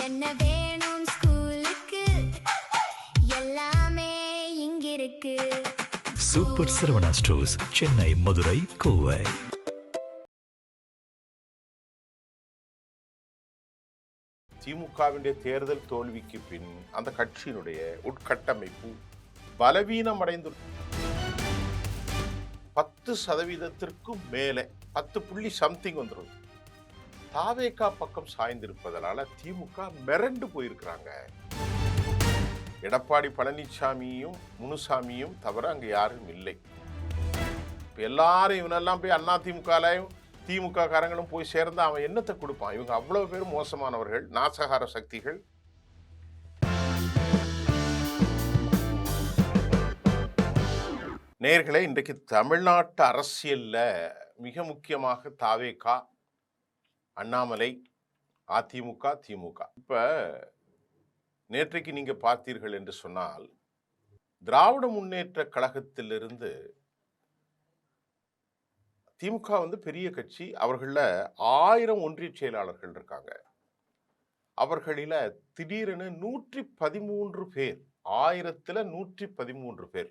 என்ன வேணும் ஸ்கூலுக்கு எல்லாமே இங்கிருக்கு. Super Saravana stores, Chennai, Madurai, Kovai. திமுகவினுடைய தேர்தல் தோல்விக்கு பின் அந்த கட்சியினுடைய உட்கட்டமைப்பு பலவீனம் அடைந்துள்ளது. 10% மேலே 10 வந்துடும். தாவேகா பக்கம் சாய்ந்திருப்பதனால திமுக மிரண்டு போயிருக்கிறாங்க. எடப்பாடி பழனிசாமியும் முனுசாமியும் தவிர அங்க யாரும் இல்லை. எல்லாரும் இவனெல்லாம் போய் அண்ணா திமுக காரங்களும் போய் சேர்ந்து அவன் என்னத்தை கொடுப்பான்? இவங்க அவ்வளவு பேர் மோசமானவர்கள், நாசகார சக்திகள். நேயர்களே, இன்றைக்கு தமிழ்நாட்டு அரசியல்ல மிக முக்கியமாக தாவேகா, அண்ணாமலை, அதிமுக, திமுக. இப்ப நேற்றைக்கு நீங்க பார்த்தீர்கள் என்று சொன்னால், திராவிட முன்னேற்ற கழகத்திலிருந்து திமுக பெரிய கட்சி. அவர்கள 1000 ஒன்றிய செயலாளர்கள் இருக்காங்க. அவர்களில திடீரென 113 பேர், 1000ல் 113 பேர்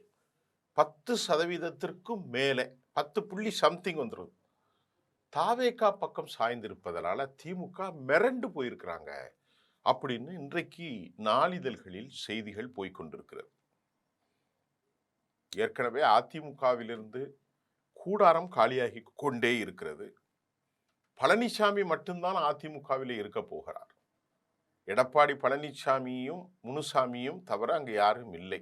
10% மேலே 10 வந்துடும். தாவேகா பக்கம் சாய்ந்திருப்பதனால திமுக மிரண்டு போயிருக்கிறாங்க அப்படின்னு இன்றைக்கு நாளிதழ்களில் செய்திகள் போய்கொண்டிருக்கிறது. ஏற்கனவே அதிமுகவிலிருந்து கூடாரம் காலியாகி கொண்டே இருக்கிறது. பழனிசாமி மட்டும்தான் அதிமுகவில் இருக்க போகிறார். எடப்பாடி பழனிசாமியும் முனுசாமியும் தவிர அங்கு யாரும் இல்லை.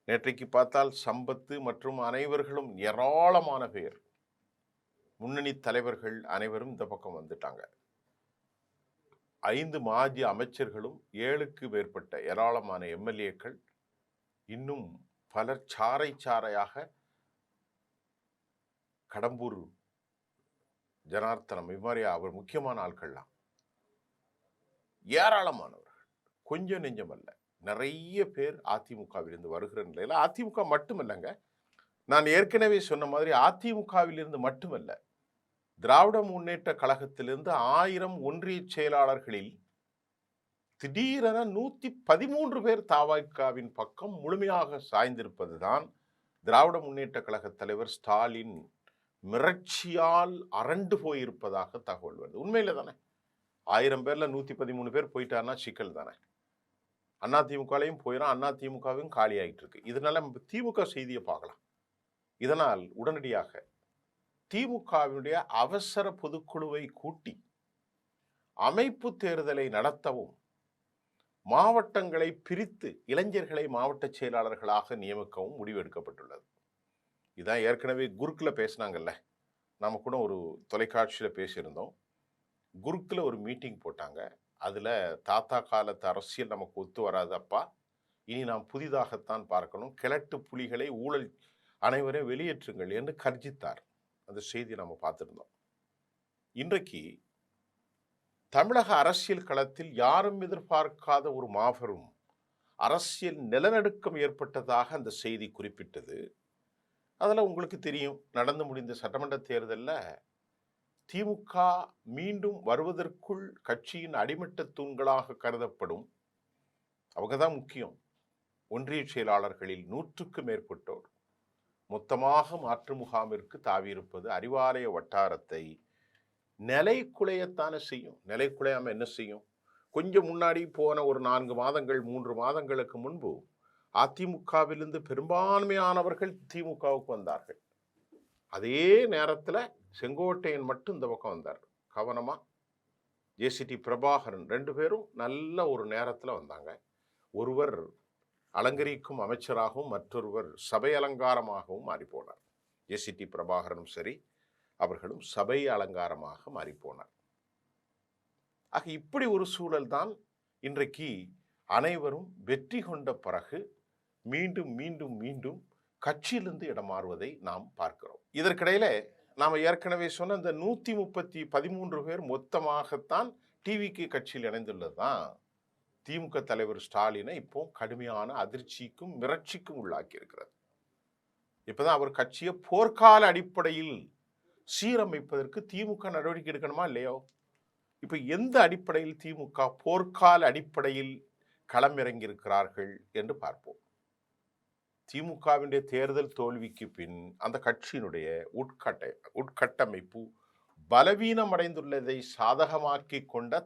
நேற்றைக்கு பார்த்தால் சம்பத்து மற்றும் அனைவர்களும் ஏராளமான பேர், முன்னணி தலைவர்கள் அனைவரும் இந்த பக்கம் வந்துட்டாங்க. 5 மாஜி அமைச்சர்களும் 7க்கு மேற்பட்ட ஏராளமான எம்எல்ஏக்கள், இன்னும் பலர் சாறை சாறையாக கடம்பூர் ஜனார்த்தனம், இது மாதிரி அவர் முக்கியமான ஆட்கள்லாம் ஏராளமானவர்கள், கொஞ்சம் நெஞ்சம் அல்ல, நிறைய பேர் அதிமுகவிலிருந்து வருகிற நிலையில். அதிமுக மட்டுமல்லங்க, நான் ஏற்கனவே சொன்ன மாதிரி அதிமுகவிலிருந்து மட்டுமல்ல, திராவிட முன்னேற்ற கழகத்திலிருந்து 1000 ஒன்றிய செயலாளர்களில் திடீரென 113 பேர் தாவேகாவின் பக்கம் முழுமையாக சாய்ந்திருப்பதுதான் திராவிட முன்னேற்ற கழக தலைவர் ஸ்டாலின் மிரட்சியால் அரண்டு போயிருப்பதாக தகவல் வருது. உண்மையில தானே? 1000 பேர்ல 113 பேர் போயிட்டாருன்னா சிக்கல் தானே. அதிமுகலையும் போயிடும், அதிமுகவும் காலி ஆகிட்டு இருக்கு. இதனால திமுக செய்தியை பார்க்கலாம். இதனால் உடனடியாக திமுகவினுடைய அவசர பொதுக்குழுவை கூட்டி அமைப்பு தேர்தலை நடத்தவும், மாவட்டங்களை பிரித்து இளைஞர்களை மாவட்ட செயலாளர்களாக நியமிக்கவும் முடிவெடுக்கப்பட்டுள்ளது. இதான் ஏற்கனவே குறுக்குல பேசினாங்கல்ல, நாம கூட ஒரு தொலைக்காட்சியில் பேசியிருந்தோம். குறுக்குல ஒரு மீட்டிங் போட்டாங்க. அதுல தாத்தா காலத்து அரசியல் நமக்கு ஒத்து வராது அப்பா, இனி நாம் புதிதாகத்தான் பார்க்கணும், கிழட்டு புலிகளை ஊழல் அனைவரையும் வெளியேற்றுங்கள் என்று கர்ஜித்தார். அந்த செய்தி நம்ம பார்த்திருந்தோம். இன்றைக்கு தமிழக அரசியல் களத்தில் யாரும் எதிர்பார்க்காத ஒரு மாபெரும் அரசியல் நிலநடுக்கம் ஏற்பட்டதாக அந்த செய்தி குறிப்பிட்டது. அதில் உங்களுக்கு தெரியும், நடந்து முடிந்த சட்டமன்ற தேர்தலில் திமுக மீண்டும் வருவதற்குள் கட்சியின் அடிமட்ட தூண்களாக கருதப்படும் அவங்க தான் முக்கியம் ஒன்றிய செயலாளர்களில் 100க்கு மேற்பட்டோர் மொத்தமாக மாற்று முகாமிற்கு தாவியிருப்பது அறிவாலய வட்டாரத்தை நிலை குலையத்தானே செய்யும். நிலை குலையாம என்ன செய்யும்? கொஞ்சம் முன்னாடி போன ஒரு 4 மாதங்கள் 3 மாதங்களுக்கு முன்பு அதிமுகவிலிருந்து பெரும்பான்மையானவர்கள் திமுகவுக்கு வந்தார்கள். அதே நேரத்தில் செங்கோட்டையன் மட்டும் இந்த பக்கம் வந்தார். கவனமா ஜேசிடி பிரபாகரன் 2 பேரும் நல்ல ஒரு நேரத்தில் வந்தாங்க. ஒருவர் அலங்கரிக்கும் அமைச்சராகவும் மற்றொருவர் சபை அலங்காரமாகவும் மாறிப்போனார். ஜேசிடி பிரபாகரனும் சரி, அவர்களும் சபை அலங்காரமாக மாறிப்போனார். ஆக இப்படி ஒரு சூழல் தான் இன்றைக்கு அனைவரும் வெற்றி கொண்ட பிறகு மீண்டும் மீண்டும் மீண்டும் கட்சியிலிருந்து இடம் மாறுவதை நாம் பார்க்கிறோம். இதற்கிடையில நாம் ஏற்கனவே சொன்ன இந்த 113 பேர் மொத்தமாகத்தான் டிவிக்கு கட்சியில் இணைந்துள்ளது தான் திமுக தலைவர் ஸ்டாலினை இப்போ கடுமையான அதிர்ச்சிக்கும் மிரட்சிக்கும் உள்ளாக்கி இருக்கிறது. இப்பதான் அவர் கட்சியை போர்க்கால அடிப்படையில் சீரமைப்பதற்கு திமுக நடவடிக்கை எடுக்கணுமா இல்லையோ? இப்ப எந்த அடிப்படையில் திமுக போர்க்கால அடிப்படையில் களமிறங்கியிருக்கிறார்கள் என்று பார்ப்போம். திமுகவினுடைய தேர்தல் தோல்விக்கு பின் அந்த கட்சியினுடைய உட்கட்டமைப்பு பலவீனம் அடைந்துள்ளதை சாதகமாக்கி கொண்ட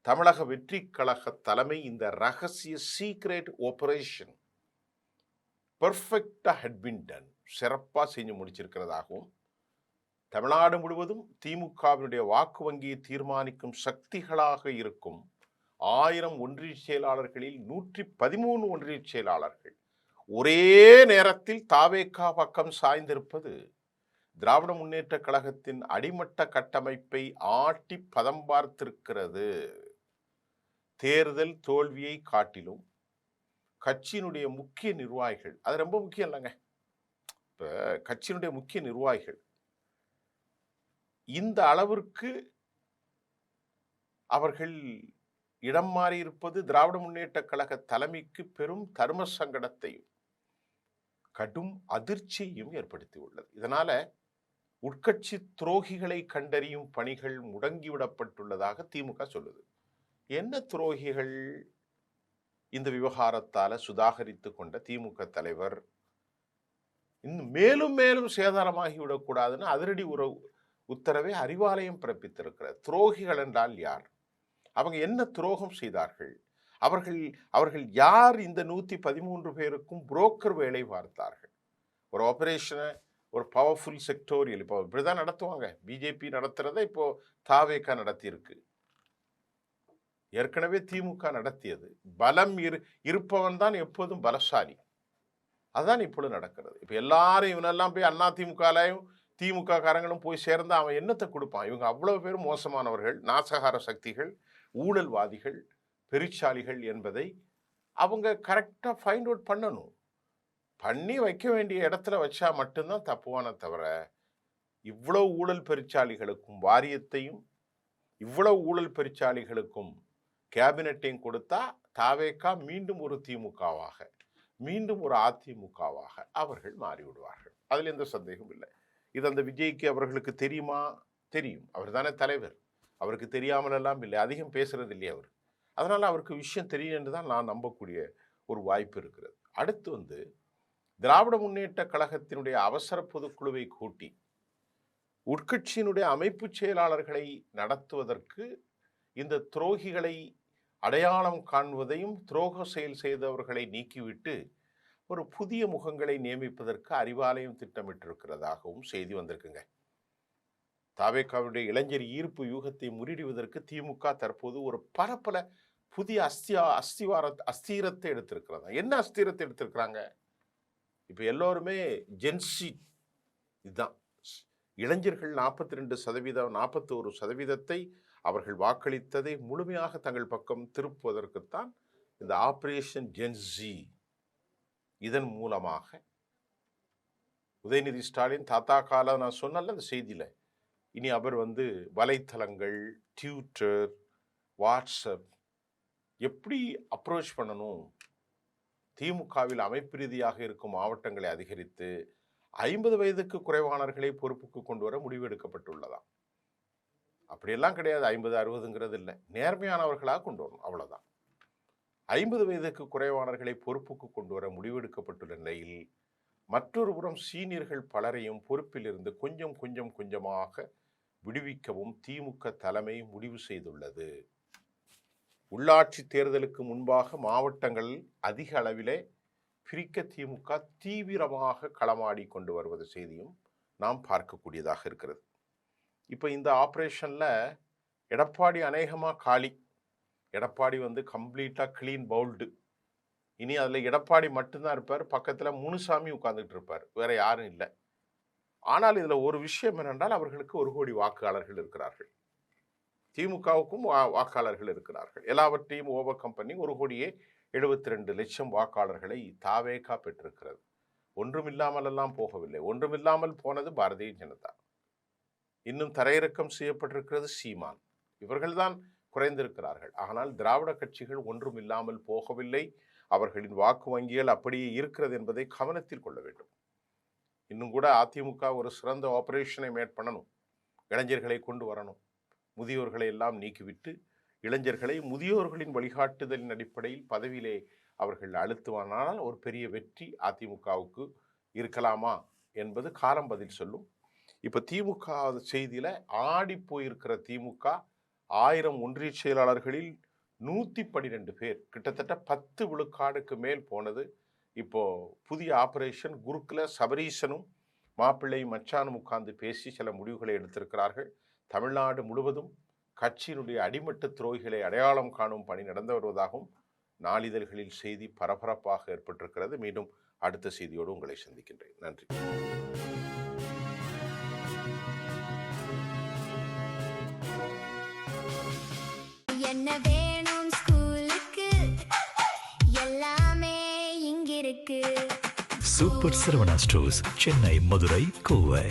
தமிழக வெற்றி கழக தலைமை இந்த ரகசிய சீக்ரெட் ஆபரேஷன் பெர்ஃபெக்டா ஹட் பீன் டன் சிறப்பா செஞ்சு முடிச்சிருக்கிறதாகவும் தமிழ்நாடு முழுவதும் திமுகவினுடைய வாக்கு வங்கியை தீர்மானிக்கும் சக்திகளாக இருக்கும் 1000 ஒன்றிய செயலாளர்களில் 113 ஒன்றிய செயலாளர்கள் ஒரே நேரத்தில் தாவேகா பக்கம் சாய்ந்திருப்பது திராவிட முன்னேற்ற கழகத்தின் அடிமட்ட கட்டமைப்பை ஆட்டி பதம் பார்த்திருக்கிறது. தேர்தல் தோல்வியை காட்டிலும் கட்சியினுடைய முக்கிய நிர்வாகிகள், அது ரொம்ப முக்கியம் இல்லைங்க. இப்ப கட்சியினுடைய முக்கிய நிர்வாகிகள் இந்த அளவிற்கு அவர்கள் இடம் மாறி இருப்பது திராவிட முன்னேற்ற கழக தலைமைக்கு பெரும் தர்ம சங்கடத்தையும் கடும் அதிர்ச்சியையும் ஏற்படுத்தி உள்ளது. இதனால உட்கட்சி துரோகிகளை கண்டறியும் பணிகள் முடங்கிவிடப்பட்டுள்ளதாக திமுக சொல்லுது. என்ன துரோகிகள்? இந்த விவகாரத்தால சுதாகரித்து கொண்ட திமுக தலைவர் இன்னும் மேலும் மேலும் சேதாரமாகிவிடக்கூடாதுன்னு அதிரடி உத்தரவை அறிவாலயம் பிறப்பித்திருக்கிறார். துரோகிகள் என்றால் யார்? அவங்க என்ன துரோகம் செய்தார்கள்? அவர்கள் யார்? இந்த 113 பேருக்கும் புரோக்கர் வேலை பார்த்தார்கள். ஒரு ஆபரேஷனை ஒரு பவர்ஃபுல் செக்டோரியல் இப்போ இப்படிதான் நடத்துவாங்க. பிஜேபி நடத்துறதை இப்போ தாவேகா நடத்தியிருக்கு. ஏற்கனவே திமுக நடத்தியது. பலம் இருப்பவன் தான் எப்போதும் பலசாலி. அதுதான் இப்பொழுது நடக்கிறது. இப்ப எல்லாரும் இவனெல்லாம் போய் அண்ணா திமுகலையும் திமுக காரங்களும் போய் சேர்ந்து அவன் என்னத்தை கொடுப்பான்? இவங்க அவ்வளவு பேரும் மோசமானவர்கள், நாசகார சக்திகள், ஊழல்வாதிகள், பெருச்சாலிகள் என்பதை அவங்க கரெக்டா ஃபைண்ட் அவுட் பண்ணணும். பண்ணி வைக்க வேண்டிய இடத்துல வச்சா மட்டும்தான் தப்புவான தவிர இவ்வளவு ஊழல் பெருச்சாலிகளுக்கும் வாரியத்தையும் இவ்வளவு ஊழல் பெருச்சாலிகளுக்கும் கேபினட்டையும் கொடுத்தா தாவேகா மீண்டும் ஒரு திமுகவாக மீண்டும் ஒரு அதிமுகவாக அவர்கள் மாறிவிடுவார்கள். அதில் எந்த சந்தேகம் இல்லை. இது அந்த விஜய்க்கு அவர்களுக்கு தெரியுமா? தெரியும். அவர் தானே தலைவர். அவருக்கு தெரியாமல் எல்லாம் இல்லை. அதிகம் பேசுறது இல்லையே அவர். அதனால அவருக்கு விஷயம் தெரியும் என்று தான் நான் நம்பக்கூடிய ஒரு வாய்ப்பு இருக்கிறது. அடுத்து திராவிட முன்னேற்ற கழகத்தினுடைய அவசர பொதுக்குழுவை கூட்டி உட்கட்சியினுடைய அமைப்பு செயலாளர்களை நடத்துவதற்கு இந்த துரோகிகளை அடையாளம் காண்பதையும் துரோக செயல் செய்தவர்களை நீக்கிவிட்டு ஒரு புதிய முகங்களை நியமிப்பதற்கு அறிவாலயம் திட்டமிட்டிருக்கிறதாகவும் செய்தி வந்திருக்குங்க. தாவேகாவுடைய இளைஞர் ஈர்ப்பு யூகத்தை முறிடுவதற்கு திமுக தற்போது ஒரு பரப்பல புதிய அஸ்திரத்தை எடுத்திருக்கிறதா. என்ன அஸ்திரத்தை எடுத்திருக்கிறாங்க? இப்ப எல்லோருமே ஜென்சி. இதுதான் இளைஞர்கள் 42%, 41% அவர்கள் வாக்களித்ததை முழுமையாக தங்கள் பக்கம் திருப்புவதற்குத்தான் இந்த ஆபரேஷன் ஜென்சி. இதன் மூலமாக உதயநிதி ஸ்டாலின் தாத்தா கால நான் சொன்னல அந்த செய்தியில இனி அவர் வலைத்தளங்கள், ட்விட்டர், வாட்ஸ்அப் எப்படி அப்ரோச் பண்ணணும், திமுகவில் அமைப்பு ரீதியாக இருக்கும் மாவட்டங்களை அதிகரித்து 50 வயதுக்கு குறைவானவர்களை பொறுப்புக்கு கொண்டு வர முடிவு எடுக்கப்பட்டுள்ளதாம். அப்படியெல்லாம் கிடையாது. 50, 60ங்கிறது இல்லை. நேர்மையானவர்களாக கொண்டு வரணும், அவ்வளவுதான். 50 வயதுக்கு குறைவானவர்களை பொறுப்புக்கு கொண்டு வர முடிவெடுக்கப்பட்டுள்ள நிலையில் மற்றொரு புறம் சீனியர்கள் பலரையும் பொறுப்பிலிருந்து கொஞ்சமாக விடுவிக்கவும் திமுக தலைமை முடிவு செய்துள்ளது. உள்ளாட்சி தேர்தலுக்கு முன்பாக மாவட்டங்களில் அதிக அளவிலே பிரிக்க திமுக தீவிரமாக களமாடி கொண்டு வருவது செய்தியும் நாம் பார்க்கக்கூடியதாக இருக்கிறது. இப்போ இந்த ஆபரேஷன்ல எடப்பாடி அநேகமா காலி. எடப்பாடி கம்ப்ளீட்டா கிளீன் பவுல்டு. இனி அதுல எடப்பாடி மட்டும்தான் இருப்பார். பக்கத்துல முனுசாமி உட்கார்ந்துட்டு இருப்பார். வேற யாரும் இல்லை. ஆனால் இதுல ஒரு விஷயம் என்னென்றால் அவர்களுக்கு 1 கோடி வாக்காளர்கள் இருக்கிறார்கள். திமுகவுக்கும் வாக்காளர்கள் இருக்கிறார்கள். எல்லாவற்றையும் ஓவர் கம் பண்ணி 1,72,00,000 வாக்காளர்களை தாவேகா பெற்றிருக்கிறது. ஒன்றுமில்லாமல் எல்லாம் போகவில்லை. ஒன்றுமில்லாமல் போனது பாரதிய ஜனதா. இன்னும் தரையிறக்கம் செய்யப்பட்டிருக்கிறது சீமான். இவர்கள்தான் குறைந்திருக்கிறார்கள். ஆனால் திராவிட கட்சிகள் ஒன்றும் இல்லாமல் போகவில்லை. அவர்களின் வாக்கு வங்கிகள் அப்படியே இருக்கிறது என்பதை கவனத்தில் கொள்ள வேண்டும். இன்னும் கூட அதிமுக ஒரு சிறந்த ஆபரேஷனை மேட் பண்ணணும். இளைஞர்களை கொண்டு வரணும். முதியோர்களை எல்லாம் நீக்கிவிட்டு இளைஞர்களை முதியோர்களின் வழிகாட்டுதலின் அடிப்படையில் பதவியிலே அவர்கள் அழுத்துவானால் ஒரு பெரிய வெற்றி அதிமுகவுக்கு இருக்கலாமா என்பது காலம் பதில் சொல்லும். இப்போ திமுக செய்தியில் ஆடி போயிருக்கிற திமுக 1000 ஒன்றிய செயலாளர்களில் 112 பேர், கிட்டத்தட்ட 10 விழுக்காடுக்கு மேல் போனது. இப்போ புதிய ஆபரேஷன் குருக்குல சபரீசனும் மாப்பிள்ளை மச்சானும் உட்கார்ந்து பேசி சில முடிவுகளை எடுத்திருக்கிறார்கள். தமிழ்நாடு முழுவதும் கட்சியினுடைய அடிமட்ட துரோகிகளை அடையாளம் காணும் பணி நடந்து வருவதாகவும் நாளிதழ்களில் செய்தி பரபரப்பாக ஏற்பட்டிருக்கிறது. மீண்டும் அடுத்த செய்தியோடு உங்களை சந்திக்கின்றேன். நன்றி. என்ன வேணும் ஸ்கூலுக்கு எல்லாமே இங்கிருக்கு. Super Saravana stores, Chennai, Madurai, Kovai.